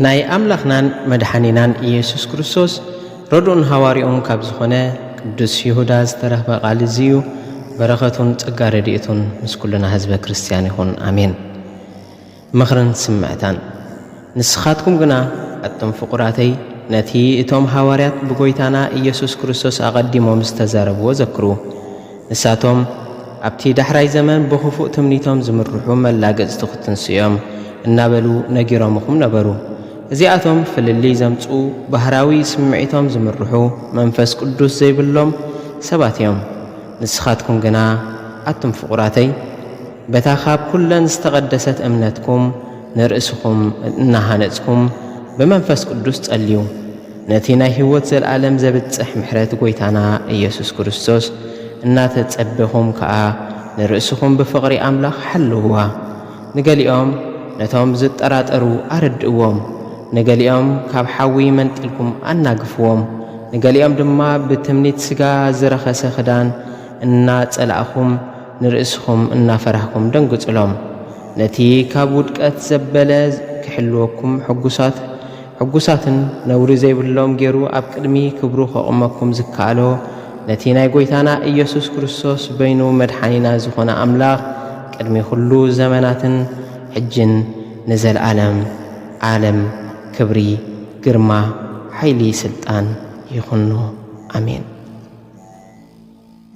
ናይ ኣምላኽናን መድኃኒናን ኢየሱስ ክርስቶስ ረድኡን ሃዋርኡን ካብ ዝኾነ ቅዱስ ይሁዳ ዝተረኽበ ቃል እዙዩ በረኸቱን ጸጋ ረድኤቱን ምስ ኩልና ህዝበ ክርስቲያን ይኹን አሜን። ምኽርን ስምዕታን ንስኻትኩም ግና ኣቶም ፍቁራተይ ነቲ እቶም ሃዋርያት ብጎይታና ኢየሱስ ክርስቶስ ኣቐዲሞም ዝተዛረብዎ ዘክሩ። ንሳቶም ኣብቲ ዳሕራይ ዘመን ብኽፉእ ትምኒቶም ዝምርሑ መላገጽቲ ክትንስኦም እናበሉ ነጊሮምኹም ነበሩ። እዚኣቶም ፍልሊ ዘምፁ ባህራዊ ስምዒቶም ዝምርሑ መንፈስ ቅዱስ ዘይብሎም ሰባት እዮም። ንስኻትኩም ግና ኣቶም ፍቁራተይ በታ ካብ ኩለን ዝተቐደሰት እምነትኩም ንርእስኹም እናሃነጽኩም በመንፈስ ቅዱስ ጸልዩ። ነቲ ናይ ሕይወት ዘለዓለም ዘብጽሕ ምሕረት ጎይታና ኢየሱስ ክርስቶስ እናተጸበኹም ከኣ ንርእስኹም ብፍቕሪ ኣምላኽ ሓልውዋ። ንገሊኦም ነቶም ዝጠራጠሩ ኣረድእዎም፣ ንገሊኦም ካብ ሓዊ መንጢልኩም ኣናግፍዎም፣ ንገሊኦም ድማ ብትምኒት ሥጋ ዝረኸሰ ኽዳን እናጸላእኹም ንርእስኹም እናፈራህኩም ደንግጽሎም። ነቲ ካብ ውድቀት ዘበለ ክሕልወኩም ሕጉሳትን ነውሪ ዘይብሎም ገይሩ ኣብ ቅድሚ ክብሩ ኸቕመኩም ዝከኣሎ ነቲ ናይ ጎይታና ኢየሱስ ክርስቶስ በይኑ መድኃኒና ዝኾነ ኣምላኽ ቅድሚ ኩሉ ዘመናትን ሕጅን ንዘለዓለም ዓለም ክብሪ፣ ግርማ፣ ሓይሊ፣ ስልጣን ይኹኑ። አሜን።